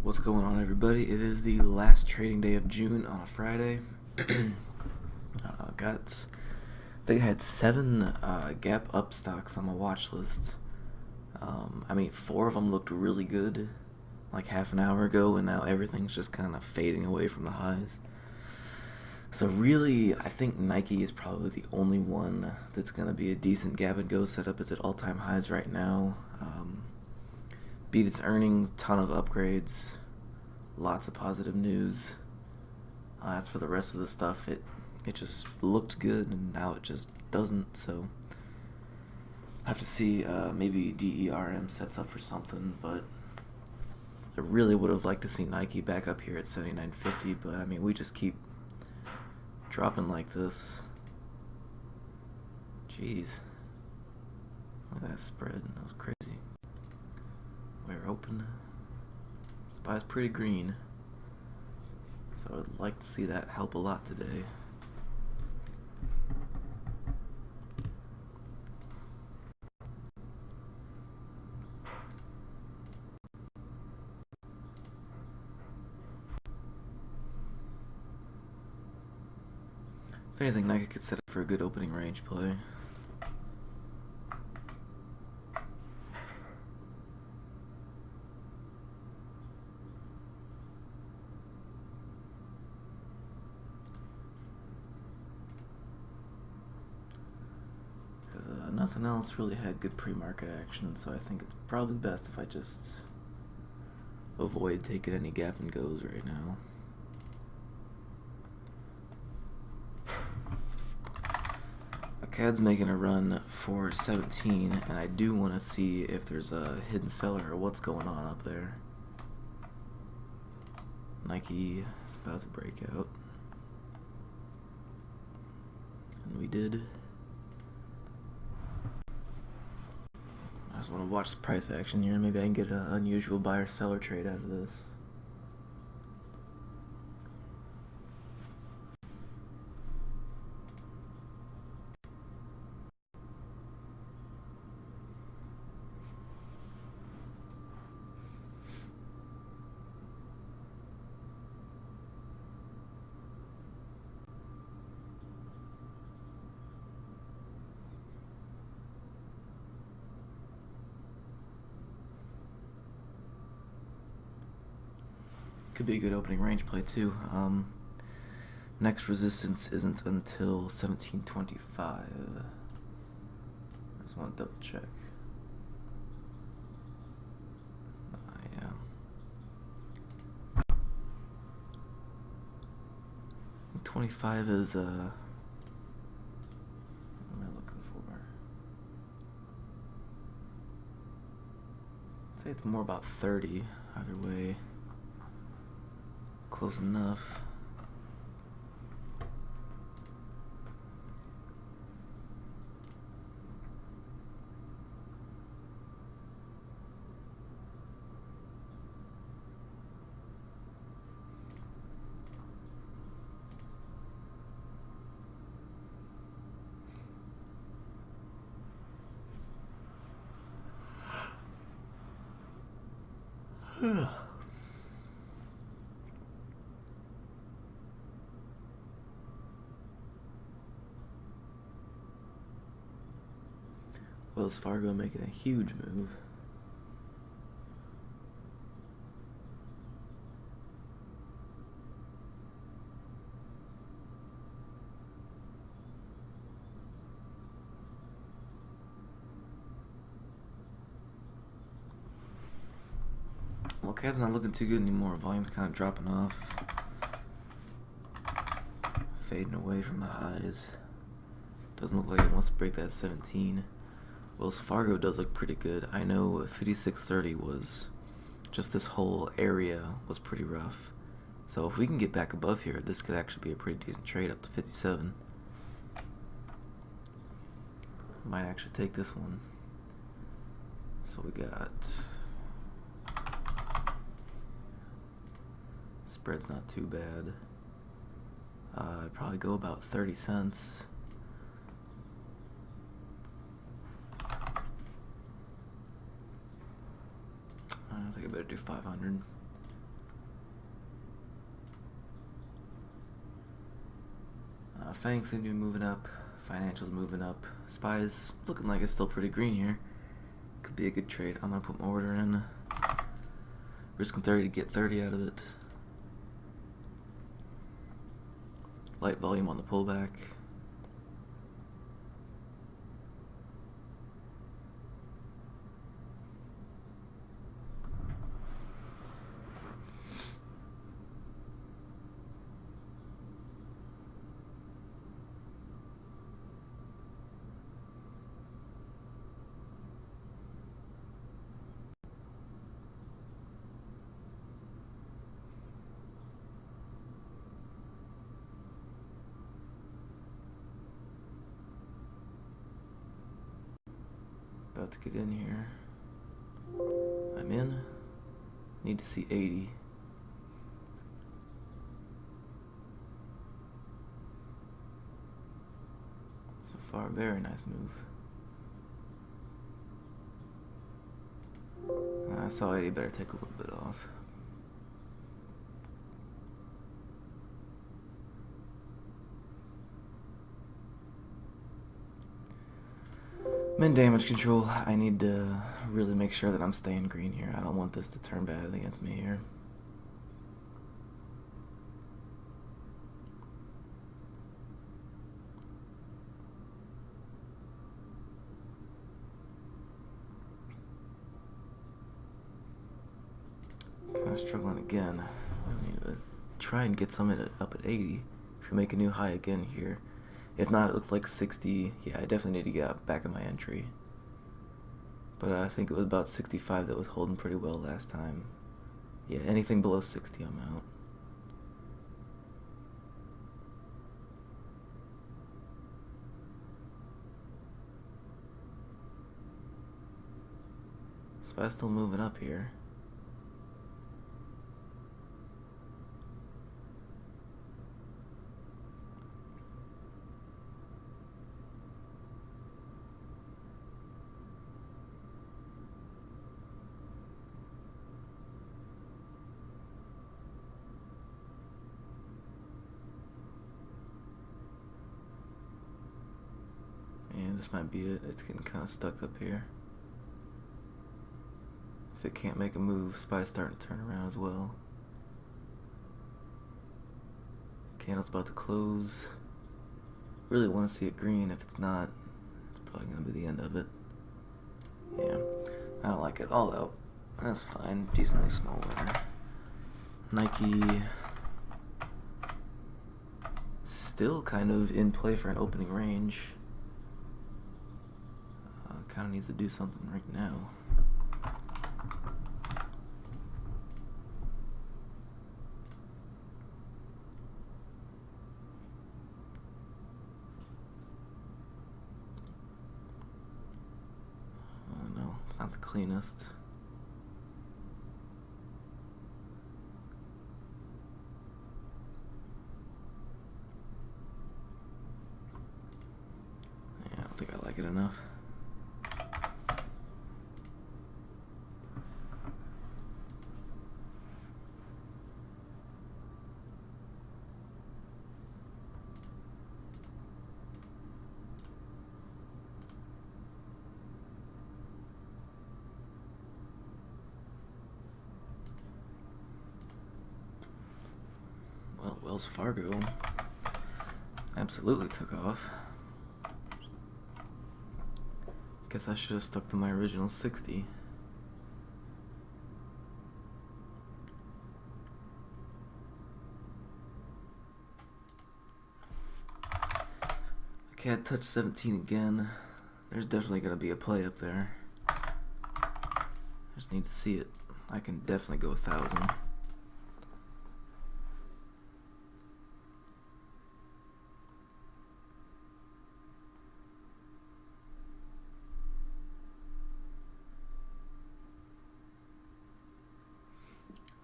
What's going on, everybody? It is the last trading day of June on a Friday. I think I had 7 gap up stocks on my watch list. I mean, 4 of them looked really good like half an hour ago, and now everything's just kind of fading away from the highs. So really, I think Nike is probably the only one that's going to be a decent gap and go setup. It's at all-time highs right now. Beat its earnings, ton of upgrades, lots of positive news. As for the rest of the stuff, it just looked good, and now it just doesn't. So I have to see. Maybe DERM sets up for something, but I really would have liked to see Nike back up here at 79.50. But I mean, we just keep dropping like this. Jeez, look at that spread. That was crazy. We're open. SPY's pretty green, so I'd like to see that help a lot today. If anything, Nike could set up for a good opening range play. Because nothing else really had good pre-market action, so I think it's probably best if I just avoid taking any gap and goes right now. CAD's making a run for 17, and I do want to see if there's a hidden seller or what's going on up there. Nike is about to break out, and we did. I just want to watch the price action here. Maybe I can get an unusual buyer-seller trade out of this. Could be a good opening range play too. Next resistance isn't until 1725. I just want to double check. Yeah. 25 is what am I looking for? I'd say it's more about 30 either way. Close enough. Wells Fargo making a huge move. Well, CAD's not looking too good anymore. Volume's kind of dropping off. Fading away from the highs. Doesn't look like it wants to break that 17. Wells Fargo does look pretty good. I know 5630 was just, this whole area was pretty rough. So if we can get back above here, this could actually be a pretty decent trade up to 57. Might actually take this one. So we got, spread's not too bad. I'd probably go about 30 cents. I think I better do 500. Fang seem to be moving up. Financials moving up. Spies looking like it's still pretty green here. Could be a good trade. I'm gonna put my order in. Risking 30 to get 30 out of it. Light volume on the pullback. About to get in here. I'm in. Need to see 80. So far, very nice move. I saw 80, better take a little bit off. I'm in damage control. I need to really make sure that I'm staying green here. I don't want this to turn bad against me here. Kind of struggling again. I need to try and get some up at 80. If we make a new high again here. If not, it looks like 60. Yeah, I definitely need to get back in my entry. But I think it was about 65 that was holding pretty well last time. Yeah, anything below 60, I'm out. Spy's still moving up here. And this might be it. It's getting kind of stuck up here. If it can't make a move, Spy's starting to turn around as well. Candle's about to close. Really want to see it green. If it's not, it's probably going to be the end of it. Yeah, I don't like it. All out. That's fine. Decently small winner. Nike still kind of in play for an opening range. Kind of needs to do something right now. No, it's not the cleanest. Yeah, I don't think I like it enough. Well, Wells Fargo absolutely took off. Guess I should have stuck to my original 60. Can't touch 17 again. There's definitely going to be a play up there. I just need to see it. I can definitely go 1,000.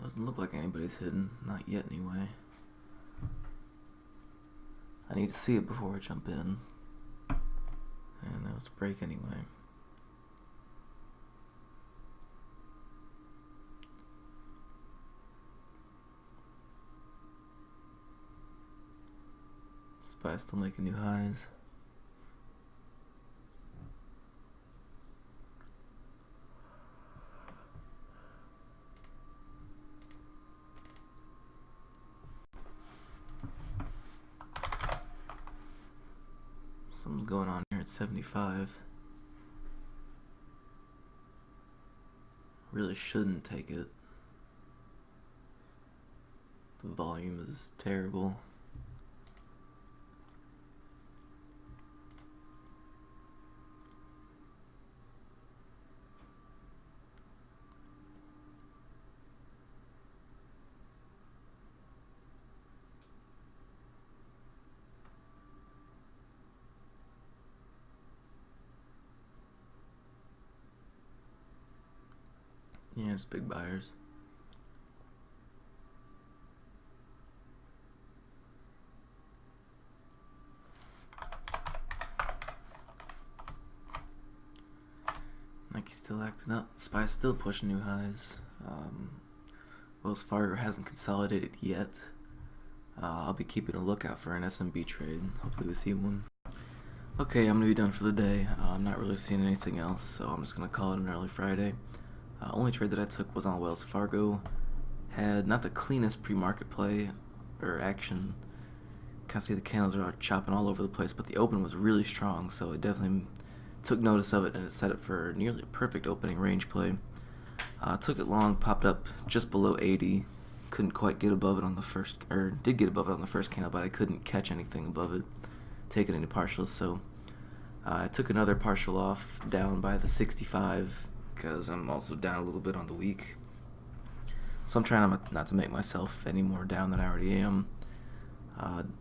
Doesn't look like anybody's hidden. Not yet, anyway. I need to see it before I jump in. And that was a break anyway. SPY still making new highs. Something's going on here at 75. Really shouldn't take it. The volume is terrible. Yeah, it's big buyers. Nike's still acting up. SPY's still pushing new highs. Wells Fargo hasn't consolidated yet. I'll be keeping a lookout for an SMB trade. Hopefully we see one. Okay, I'm gonna be done for the day. I'm not really seeing anything else, so I'm just gonna call it an early Friday. Only trade that I took was on Wells Fargo. Had not the cleanest pre-market play or action. Kind of see the candles are chopping all over the place, but the open was really strong, so it definitely took notice of it, and it set it for nearly a perfect opening range play. Took it long, popped up just below 80. Couldn't quite get above it on the first, or did get above it on the first candle, but I couldn't catch anything above it, taking any partials. So I took another partial off down by the 65 because I'm also down a little bit on the week. So I'm trying not to make myself any more down than I already am.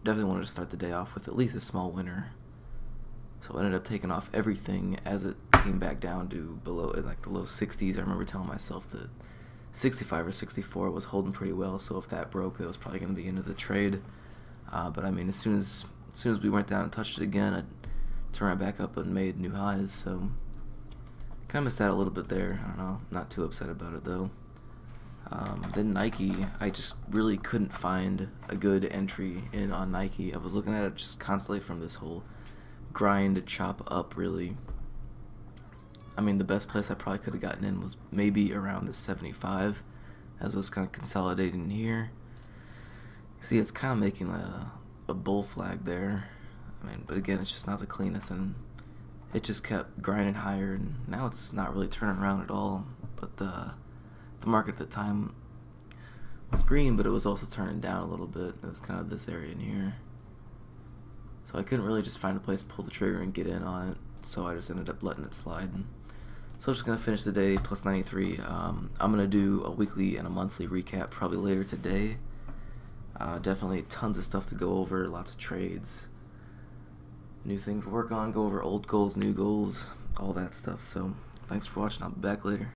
Definitely wanted to start the day off with at least a small winner. So I ended up taking off everything as it came back down to below, like the low 60s. I remember telling myself that 65 or 64 was holding pretty well, so if that broke, that was probably going to be into the trade. But I mean, as soon as we went down and touched it again, I turned right back up and made new highs. So kind of missed out a little bit there. I don't know. Not too upset about it though. Then Nike, I just really couldn't find a good entry in on Nike. I was looking at it just constantly from this whole grind chop up, really. I mean, the best place I probably could have gotten in was maybe around the 75, as it was kind of consolidating here. See, it's kind of making a bull flag there. I mean, but again, it's just not the cleanest, and it just kept grinding higher, and now it's not really turning around at all. But the market at the time was green, but it was also turning down a little bit. It was kind of this area in here. So I couldn't really just find a place to pull the trigger and get in on it, so I just ended up letting it slide. So I'm just going to finish the day plus 93. I'm going to do a weekly and a monthly recap probably later today. Definitely tons of stuff to go over, lots of trades, new things to work on, go over old goals, new goals, all that stuff. So thanks for watching. I'll be back later.